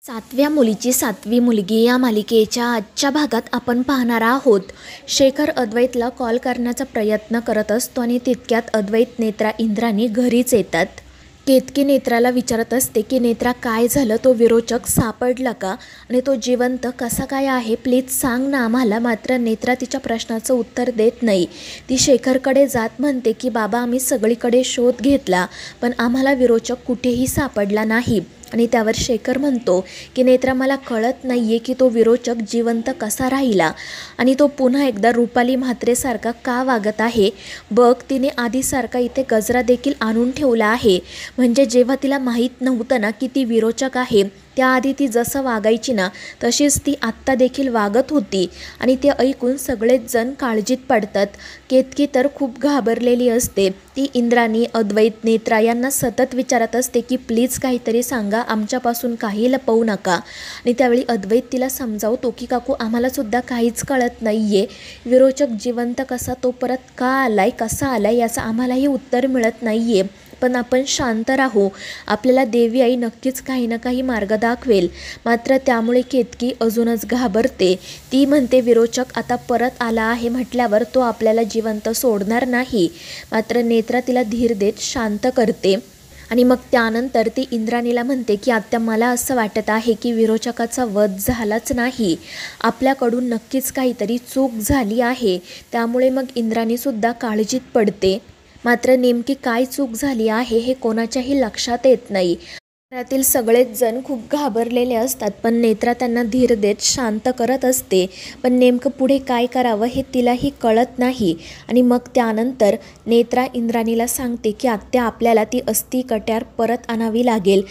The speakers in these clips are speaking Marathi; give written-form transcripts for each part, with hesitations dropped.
सातव्या मुलीची सातवी मुलगी या मालिकेच्या आजच्या भागात आपण पाहणार आहोत. शेखर अद्वैतला कॉल करण्याचा प्रयत्न करत असतो आणि तितक्यात अद्वैत, नेत्रा, इंद्राणी घरीच येतात. केतकी नेत्राला विचारत असते की नेत्रा, काय झालं? तो विरोचक सापडला का? आणि तो जिवंत कसा काय आहे? प्लीज सांग ना आम्हाला. मात्र नेत्रा तिच्या प्रश्नाचं उत्तर देत नाही. ती शेखरकडे जात म्हणते की बाबा, आम्ही सगळीकडे शोध घेतला पण आम्हाला विरोचक कुठेही सापडला नाही. आणि त्यावर शेखर म्हणतो की नेत्रा, मला कळत नाही आहे की तो विरोचक जिवंत कसा राहिला आणि तो पुन्हा एकदा रुपाली म्हात्रेसारखा का वागत आहे. बघ, तिने आधीसारखा इथे गजरा देखील आणून ठेवला आहे. म्हणजे जेव्हा तिला माहीत नव्हतं ना की ती विरोचक आहे, त्याआधी ती जसं वागायची ना तशीच ती आत्ता देखील वागत होती. आणि ते ऐकून सगळेच जण काळजीत पडतात. केतकी तर खूप घाबरलेली असते. ती इंद्राणी, अद्वैत, नेत्रा यांना सतत विचारत असते की प्लीज काहीतरी सांगा, आमच्यापासून काही लपवू नका. आणि त्यावेळी अद्वैत तिला समजावतो की काकू, आम्हालासुद्धा काहीच कळत नाही आहे. विरोचक जिवंत कसा, तो परत का आलाय, कसा आलाय याचं आम्हालाही उत्तर मिळत नाही आहे. पण आपण शांत राहू, आपल्याला देवी आई नक्कीच काही ना काही मार्ग दाखवेल. मात्र त्यामुळे केतकी अजूनच घाबरते. ती म्हणते विरोचक आता परत आला आहे म्हटल्यावर तो आपल्याला जिवंत सोडणार नाही. मात्र नेत्रा तिला धीर देत शांत करते. आणि मग त्यानंतर ती इंद्राणीला म्हणते की आत्या, मला असं वाटत आहे की विरोचकाचा वध झालाच नाही. आपल्याकडून नक्कीच काहीतरी चूक झाली आहे. त्यामुळे मग इंद्राणीसुद्धा काळजीत पडते. मात्र नेमकी काय चूक झाली आहे हे कोणाच्याही लक्षात येत नाही. घरातील सगळेच जण खूप घाबरलेले असतात पण नेत्रा त्यांना धीर देत शांत करत असते. पण नेमकं पुढे काय करावं हे तिलाही कळत नाही. आणि मग त्यानंतर नेत्रा इंद्राणीला सांगते की आत्या, आपल्याला ती अस्थि कट्यार परत आणावी लागेल.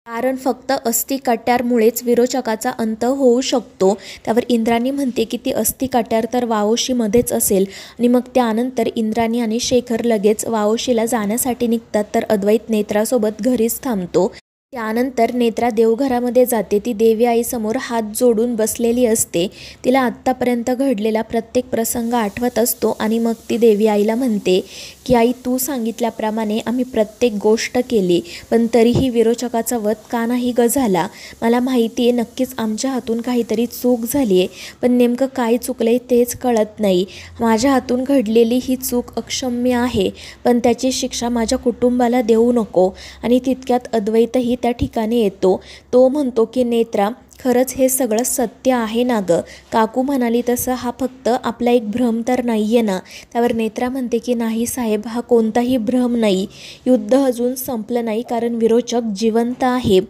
कारण फक्त अस्थि कट्यारमुळेच विरोचकाचा अंत होऊ शकतो. त्यावर इंद्राणी म्हणते की ती अस्थि कट्यार तर वावोशीमध्येच असेल. आणि मग त्यानंतर इंद्राणी आणि शेखर लगेच वावोशीला जाण्यासाठी निघतात. तर अद्वैत नेत्रासोबत घरीच थांबतो. त्यानंतर नेत्रा देवघरामध्ये जाते. ती देवी आईसमोर हात जोडून बसलेली असते. तिला आत्तापर्यंत घडलेला प्रत्येक प्रसंग आठवत असतो. आणि मग ती देवी आईला म्हणते की आई, तू सांगितल्याप्रमाणे आम्ही प्रत्येक गोष्ट केली पण तरीही विरोचकाचा वध का नाही झाला. मला माहिती आहे नक्कीच आमच्या हातून काहीतरी चूक झाली आहे, पण नेमकं काय चुकलं आहे तेच कळत नाही. माझ्या हातून घडलेली ही चूक अक्षम्य आहे पण त्याची शिक्षा माझ्या कुटुंबाला देऊ नको. आणि तितक्यात अद्वैतही त्या ठिकाणी येतो. तो म्हणतो की नेत्रा, खरंच हे सगळं सत्य आहे ना गं? काकू म्हणाली तसं हा फक्त आपला एक भ्रम तर नाही आहे ना? त्यावर नेत्रा म्हणते की नाही साहेब, हा कोणताही भ्रम नाही. युद्ध अजून संपलं नाही कारण विरोचक जिवंत आहे.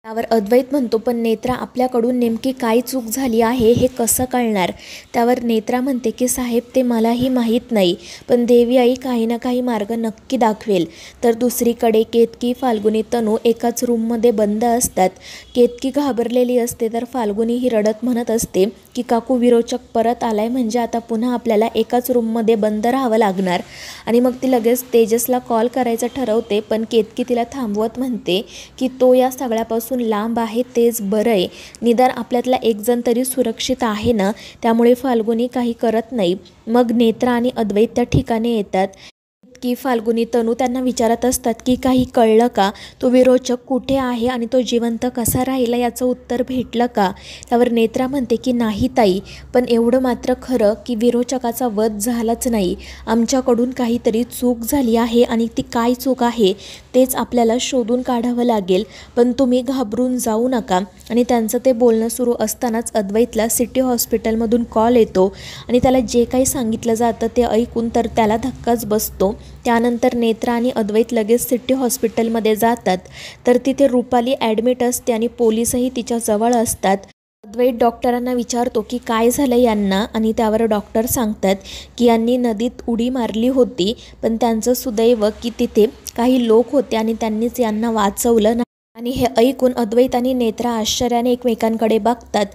त्यावर अद्वैत म्हणतो पण नेत्रा, आपल्याकडून नेमकी काय चूक झाली आहे हे कसं कळणार? त्यावर नेत्रा म्हणते की साहेब, ते मलाही माहीत नाही पण देवी आई काही ना काही मार्ग नक्की दाखवेल. तर दुसरीकडे केतकी, फाल्गुनी, तनू एकाच रूममध्ये बंद असतात. केतकी घाबरलेली असते तर फाल्गुनी ही रडत म्हणत असते की काकू, विरोचक परत आलाय म्हणजे आता पुन्हा आपल्याला एकाच रूममध्ये बंद राहावं लागणार. आणि मग ती लगेच तेजसला कॉल करायचं ठरवते पण केतकी तिला थांबवत म्हणते की तो या सगळ्यापासून लांब आहे तेच बरं आहे. निदान आपल्यातला एक जण तरी सुरक्षित आहे ना? त्यामुळे फाल्गुनी काही करत नाही. मग नेत्रा आणि अद्वैत त्या ठिकाणी येतात. की फाल्गुनी, तनू त्यांना विचारत असतात की काही कळलं का? तो विरोचक कुठे आहे आणि तो जिवंत कसा राहिला याचं उत्तर भेटलं का? त्यावर नेत्रा म्हणते की नाही ताई, पण एवढं मात्र खरं की विरोचकाचा वध झालाच नाही. आमच्याकडून काहीतरी चूक झाली आहे आणि ती काय चूक आहे तेच आपल्याला शोधून काढावं लागेल. पण तुम्ही घाबरून जाऊ नका. आणि त्यांचं ते बोलणं सुरू असतानाच अद्वैतला सिटी हॉस्पिटलमधून कॉल येतो. आणि त्याला जे काही सांगितलं जातं ते ऐकून तर त्याला धक्काच बसतो. त्यानंतर नेत्रा आणि अद्वैत लगेच सिटी हॉस्पिटलमध्ये जातात. तर तिथे रुपाली ॲडमिट असते आणि पोलीसही तिच्या जवळ असतात. अद्वैत डॉक्टरांना विचारतो की काय झालं यांना? आणि त्यावर डॉक्टर सांगतात की यांनी नदीत उडी मारली होती पण त्यांचं सुदैव की तिथे काही लोक होते आणि त्यांनीच यांना वाचवलं. आणि हे ऐकून अद्वैत आणि नेत्रा आश्चर्याने एकमेकांकडे बघतात.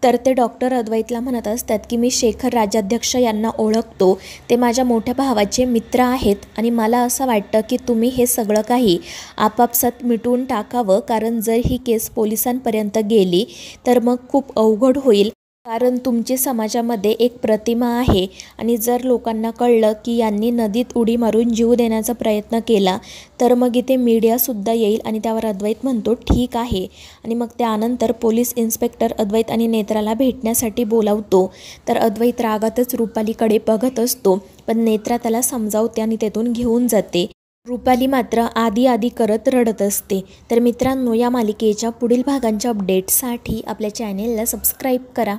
तर ते डॉक्टर अद्वैतला म्हणत असतात की मी शेखर राजाध्यक्ष यांना ओळखतो. ते माझ्या मोठ्या भावाचे मित्र आहेत आणि मला असं वाटतं की तुम्ही हे सगळं काही आपापसात मिटवून टाकावं. कारण जर ही केस पोलिसांपर्यंत गेली तर मग खूप अवघड होईल. कारण तुमची समाजामध्ये एक प्रतिमा आहे आणि जर लोकांना कळलं की यांनी नदीत उडी मारून जीव देण्याचा प्रयत्न केला तर मग इथे मीडियासुद्धा येईल आणि त्यावर अद्वैत म्हणतो ठीक आहे आणि मग त्यानंतर पोलीस इन्स्पेक्टर अद्वैत आणि नेत्राला भेटण्यासाठी बोलावतो. तर अद्वैत रागातच रुपालीकडे बघत असतो पण नेत्रा त्याला समजावते आणि तेथून घेऊन जाते. रुपाली मात्र आधी करत रडत असते. तर मित्रांनो, या मालिकेच्या पुढील भागांच्या अपडेट्ससाठी आपल्या चॅनेलला सबस्क्राईब करा.